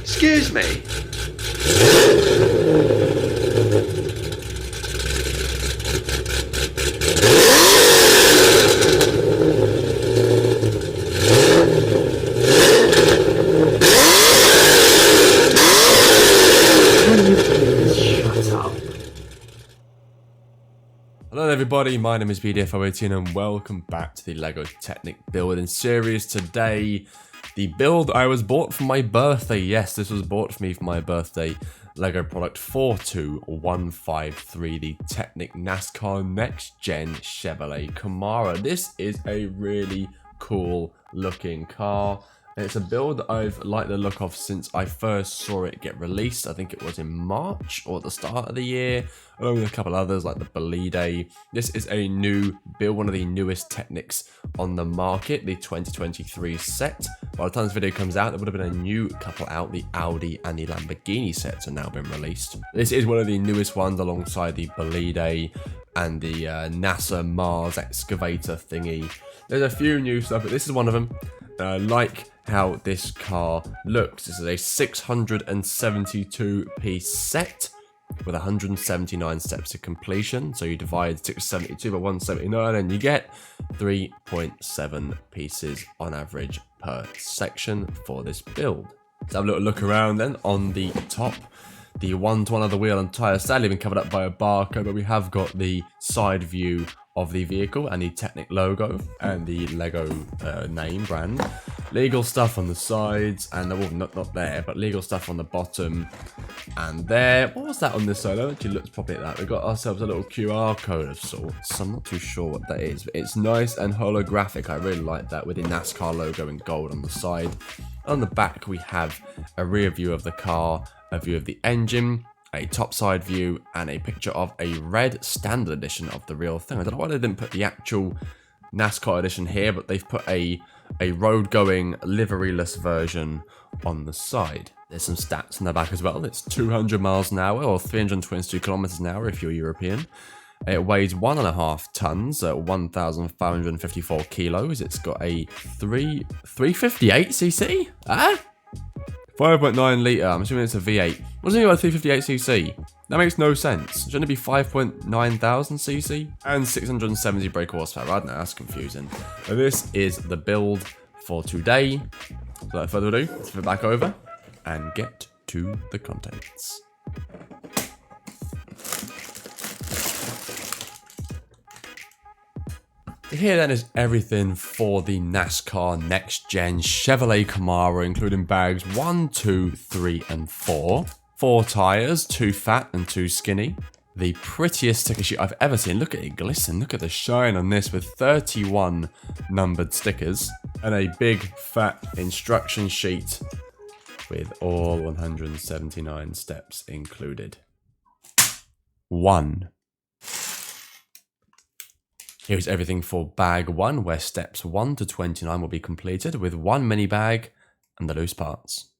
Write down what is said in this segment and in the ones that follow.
Excuse me. Can you please shut up? Hello everybody, my name is BDF018 and welcome back to the LEGO Technic building series. Today, the build I was bought for my birthday. Yes, this was bought for me for my birthday. LEGO product 42153, the Technic NASCAR Next Gen Chevrolet Camaro. This is a really cool looking car. It's a build that I've liked the look of since I first saw it get released. I think it was in March or at the start of the year, along with a couple others like the Bolide. This is a new build, one of the newest Technics on the market, the 2023 set. By the time this video comes out, there would have been a new couple out. The Audi and the Lamborghini sets have now been released. This is one of the newest ones alongside the Bolide and the NASA Mars excavator thingy. There's a few new stuff, but this is one of them. Like how this car looks. This is a 672 piece set with 179 steps to completion. So you divide 672 by 179 and you get 3.7 pieces on average per section for this build. Let's have a little look around then. On the top, the one-to-one of the wheel and tyre sadly been covered up by a barcode, but we have got the side view of the vehicle and the Technic logo and the LEGO name brand. Legal stuff on the sides and well, not there, but legal stuff on the bottom and there. What was that on this side? I actually looked properly at that. We got ourselves a little QR code of sorts. I'm not too sure what that is, but it's nice and holographic. I really like that with the NASCAR logo in gold on the side. On the back, we have a rear view of the car, a view of the engine, a topside view, and a picture of a red standard edition of the real thing. I don't know why they didn't put the actual NASCAR edition here, but they've put a road-going liveryless version on the side. There's some stats in the back as well. It's 200 miles an hour or 322 kilometers an hour if you're European. It weighs 1.5 tons, 1,554 kilos. It's got a 358 cc. 5.9 litre, I'm assuming it's a V8. What does it mean by 358cc? That makes no sense. Shouldn't it be 5.9 thousand cc? And 670 brake horsepower. I don't know, that's confusing. So this is the build for today. So without further ado, let's flip it back over and get to the contents. Here then is everything for the NASCAR Next Gen Chevrolet Camaro, including bags 1, 2, 3, and 4. 4 tyres, 2 fat and 2 skinny. The prettiest sticker sheet I've ever seen. Look at it glisten. Look at the shine on this with 31 numbered stickers. And a big fat instruction sheet with all 179 steps included. 1. Here's everything for bag 1, where steps 1 to 29 will be completed with 1 mini bag and the loose parts.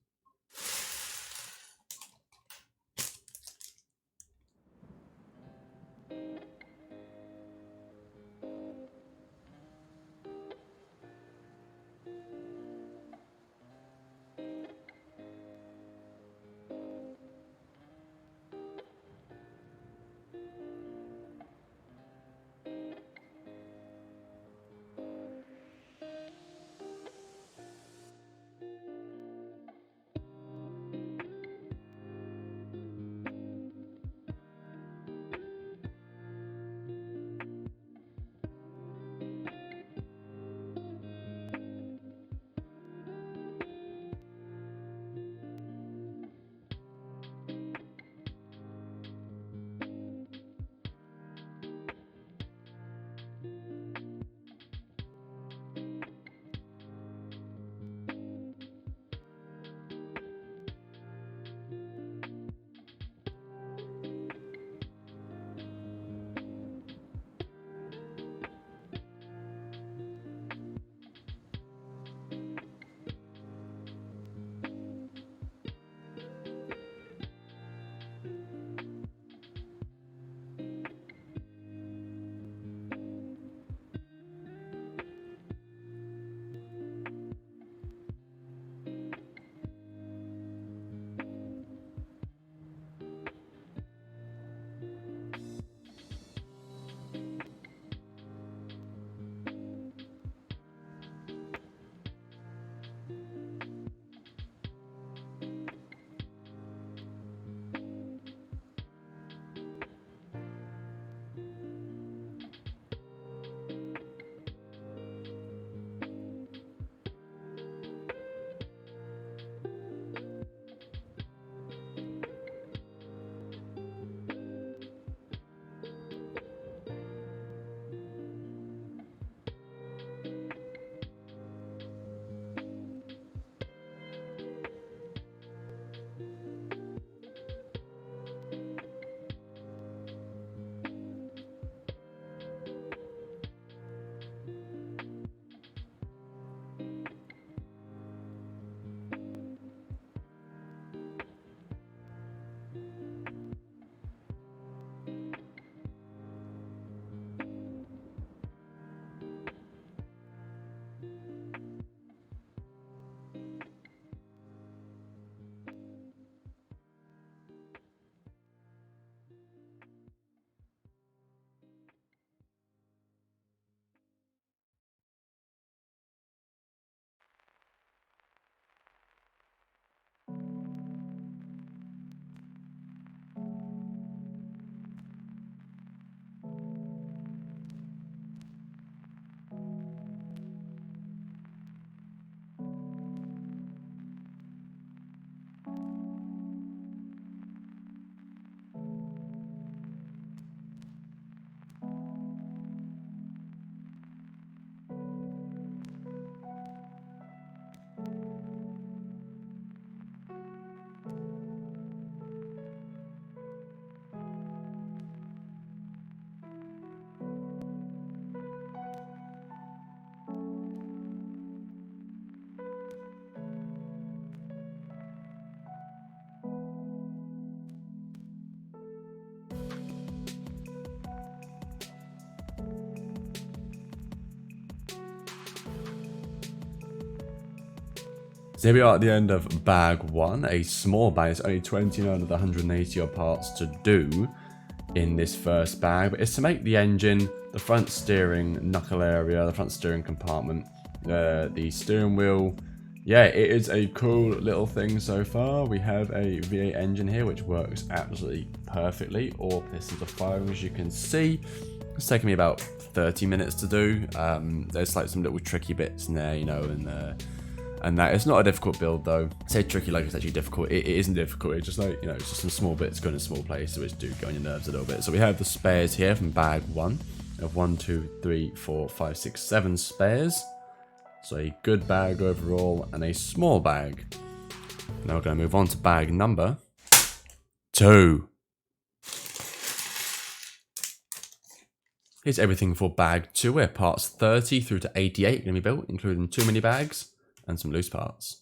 So here we are at the end of bag 1, a small bag. It's only 29 of the 180 odd parts to do in this first bag, but it's to make the engine, the front steering knuckle area, the front steering compartment, the steering wheel. Yeah, it is a cool little thing so far. We have a V8 engine here, which works absolutely perfectly. All pistons are firing, as you can see. It's taken me about 30 minutes to do. There's like some little tricky bits in there, you know, and that. It's not a difficult build though. I say tricky like it's actually difficult. It isn't difficult. It's just like, you know, it's just some small bits going in small places which do go on your nerves a little bit. So we have the spares here from bag 1. We have 1, 2, 3, 4, 5, 6, 7 spares. So a good bag overall and a small bag. Now we're going to move on to bag number 2. Here's everything for bag 2, where parts 30 through to 88 are going to be built, including 2 mini bags and some loose parts.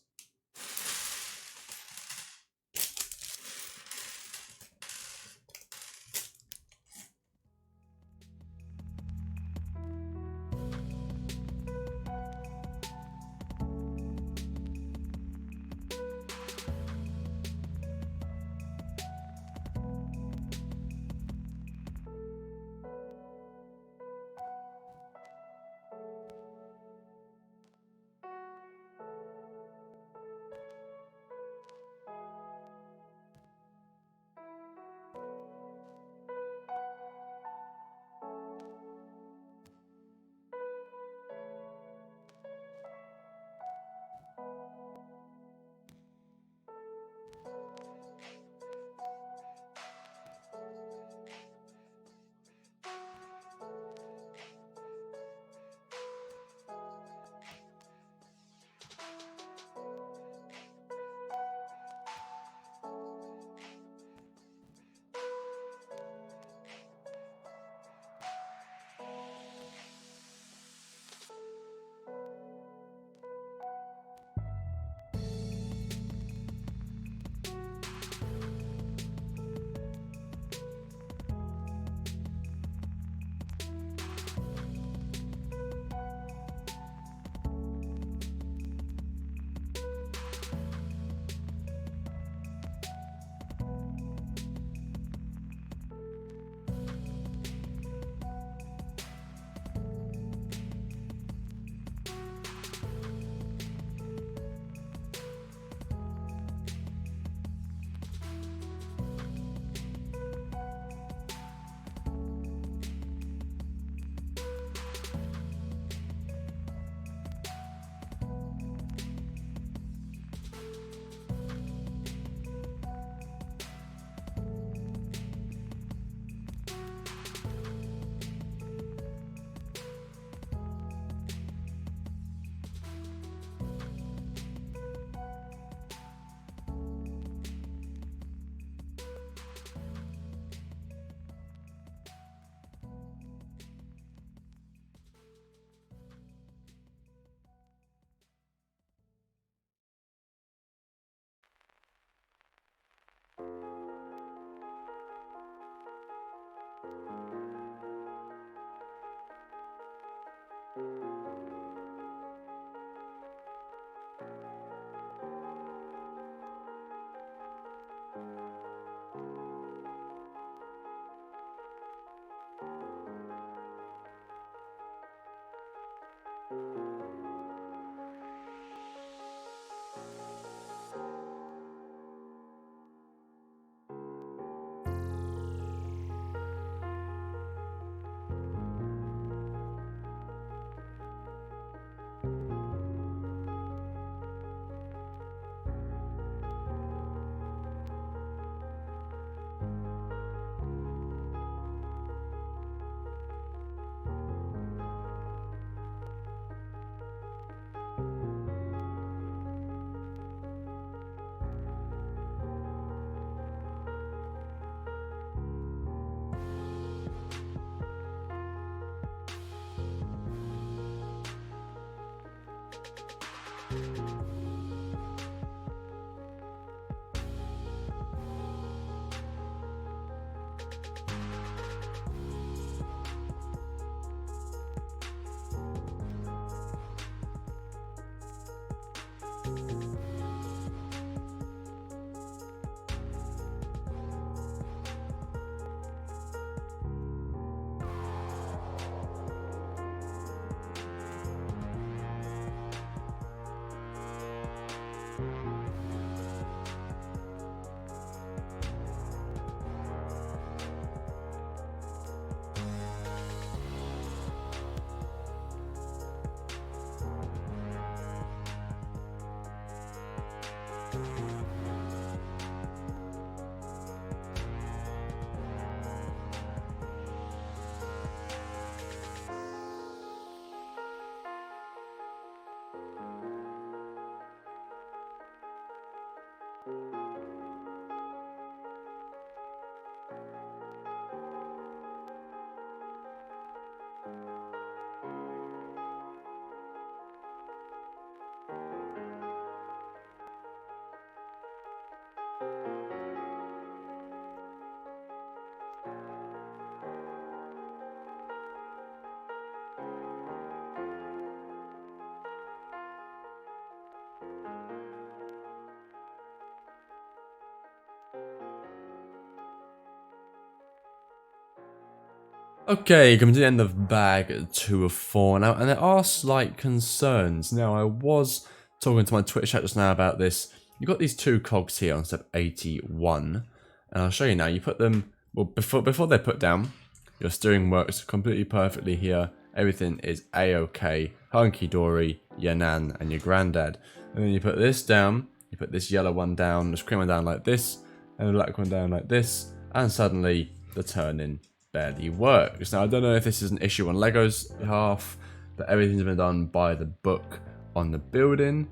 Okay, coming to the end of bag 2 of 4 now, and there are slight concerns. Now, I was talking to my Twitch chat just now about this. You've got these 2 cogs here on step 81, and I'll show you now. You put them, well, before they're put down, your steering works completely perfectly here. Everything is a-okay, hunky-dory, your nan and your granddad. And then you put this down, you put this yellow one down, this cream one down like this, and the black one down like this, and suddenly the turn-in barely works. Now, I don't know if this is an issue on Lego's behalf, but everything's been done by the book on the building.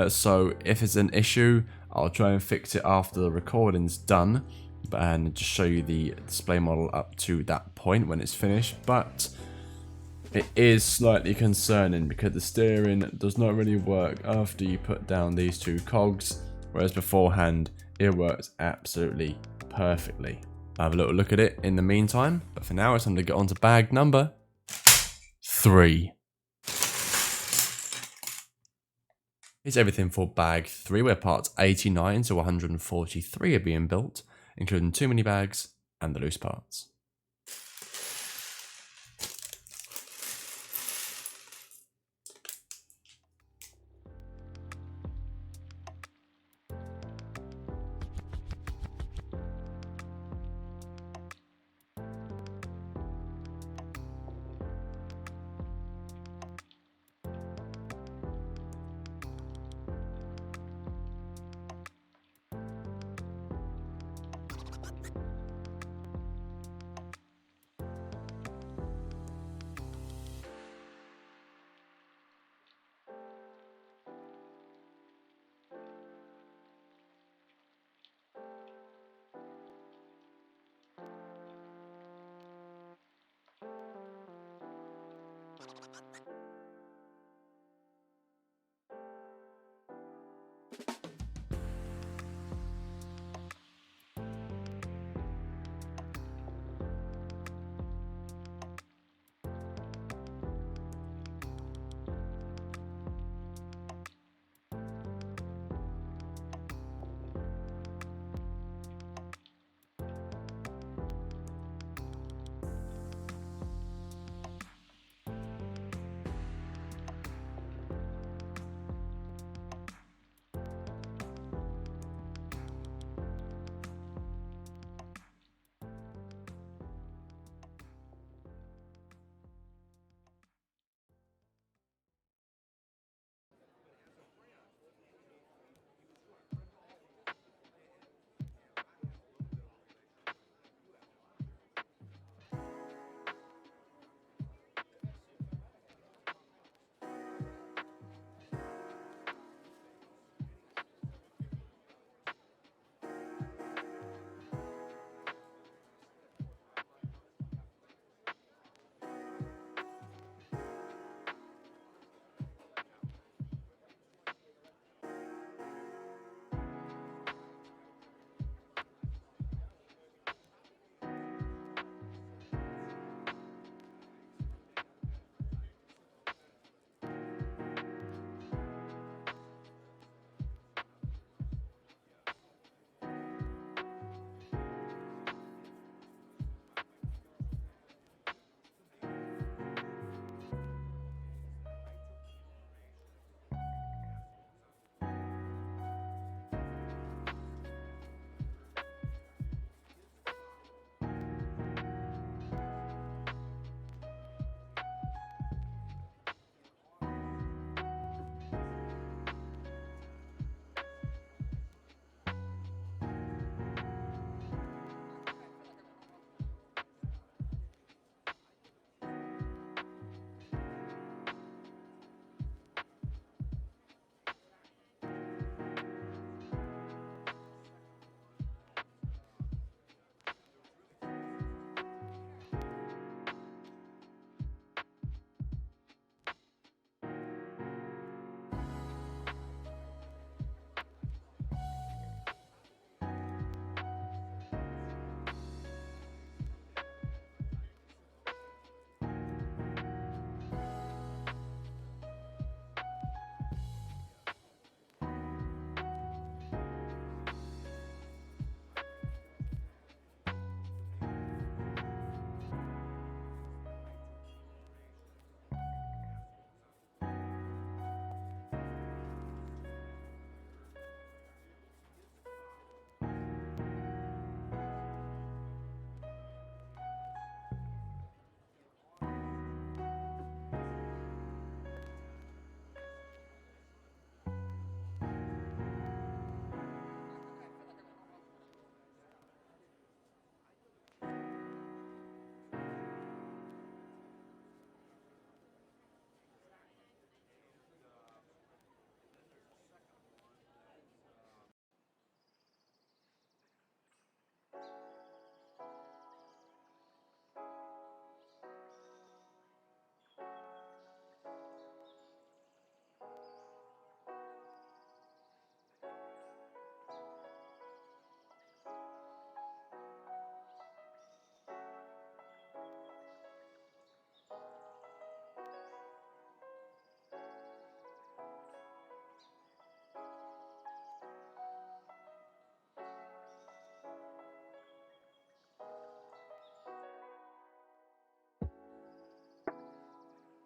So if it's an issue, I'll try and fix it after the recording's done, and just show you the display model up to that point when it's finished. But it is slightly concerning because the steering does not really work after you put down these 2 cogs, whereas beforehand it works absolutely perfectly. I'll have a little look at it in the meantime, but for now it's time to get on to bag number 3. Here's everything for bag 3, where parts 89 to 143 are being built, including 2 mini bags and the loose parts.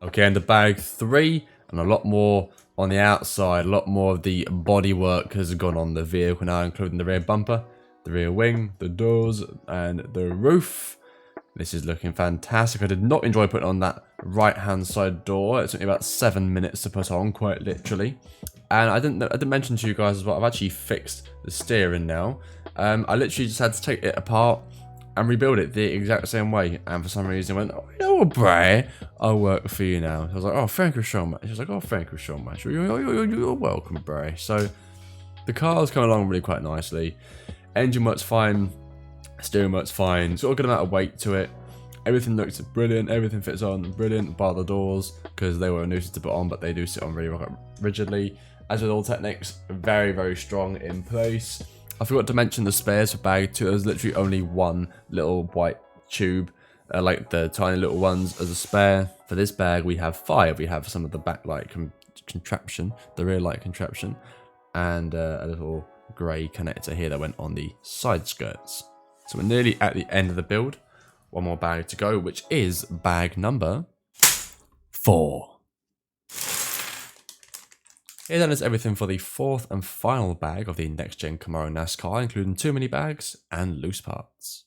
Okay, and the bag 3, and a lot more on the outside. A lot more of the bodywork has gone on the vehicle now, including the rear bumper, the rear wing, the doors, and the roof. This is looking fantastic. I did not enjoy putting on that right-hand side door. It took me about 7 minutes to put on, quite literally. And I didn't mention to you guys as well, I've actually fixed the steering now. I literally just had to take it apart and rebuild it the exact same way. And for some reason, I went, oh, you know what, Bray? I'll work for you now. I was like, oh, thank you so much. She was like, oh, thank you so much. You're welcome, Bray. So the car's coming along really quite nicely. Engine works fine. Steering works fine. It's got a good amount of weight to it. Everything looks brilliant. Everything fits on brilliant, bar the doors, because they were a nuisance to put on, but they do sit on really rigidly. As with all Technics, very, very strong in place. I forgot to mention the spares for bag 2. There's literally only one little white tube, like the tiny little ones, as a spare. For this bag, we have 5. We have some of the backlight contraption, the rear light contraption, and a little grey connector here that went on the side skirts. So we're nearly at the end of the build. One more bag to go, which is bag number 4. Here then is everything for the 4th and final bag of the next-gen Camaro NASCAR, including 2 mini bags and loose parts.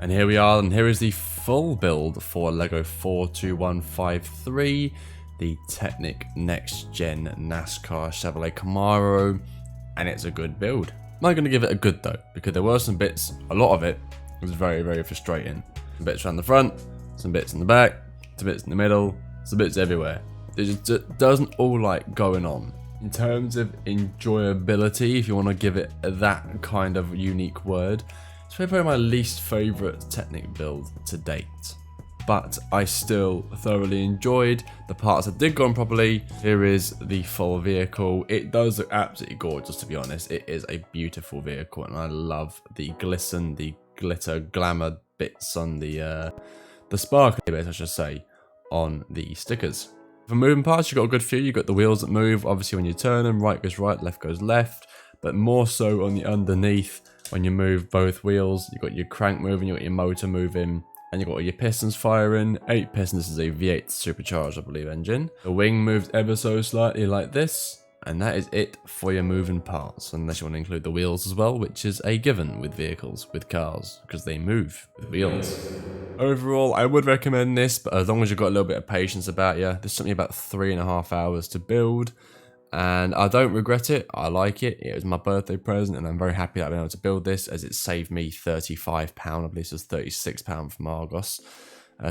And here we are, and here is the full build for LEGO 42153, the Technic Next Gen NASCAR Chevrolet Camaro, and it's a good build. I'm not going to give it a good though, because there were some bits, a lot of it was very, very frustrating. Some bits around the front, some bits in the back, some bits in the middle, some bits everywhere. It just doesn't all like going on. In terms of enjoyability, if you want to give it that kind of unique word, it's probably my least favourite Technic build to date. But I still thoroughly enjoyed the parts that did go on properly. Here is the full vehicle. It does look absolutely gorgeous, to be honest. It is a beautiful vehicle, and I love the glisten, the glitter, glamour bits on the sparkly bits, I should say, on the stickers. For moving parts, you've got a good few. You've got the wheels that move. Obviously, when you turn them, right goes right, left goes left. But more so on the underneath, when you move both wheels, you've got your crank moving, you've got your motor moving, and you've got all your pistons firing. 8 pistons. This is a V8 supercharged, I believe, engine. The wing moves ever so slightly like this. And that is it for your moving parts, unless you want to include the wheels as well, which is a given with vehicles, with cars, because they move with wheels. Overall, I would recommend this, but as long as you've got a little bit of patience about you. This took me about 3.5 hours to build, and I don't regret it. I like it. It was my birthday present, and I'm very happy that I've been able to build this, as it saved me £35. I believe it was £36 from Argos.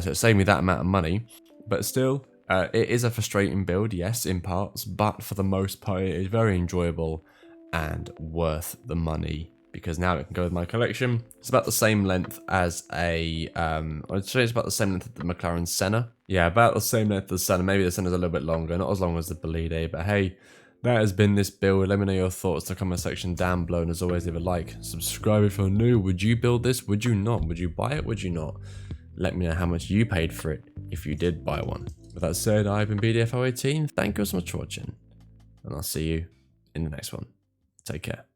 So it saved me that amount of money, but still, it is a frustrating build, yes, in parts, but for the most part, it is very enjoyable and worth the money, because now it can go with my collection. It's about the same length as a, I'd say it's about the same length as the McLaren Senna. Yeah, about the same length as the Senna. Maybe the Senna's a little bit longer, not as long as the Bolide, but hey, that has been this build. Let me know your thoughts in the comment section down below, and as always, leave a like, subscribe if you're new. Would you build this? Would you not? Would you buy it? Would you not? Let me know how much you paid for it if you did buy one. With that said, I've been BDFO18. Thank you so much for watching, and I'll see you in the next one. Take care.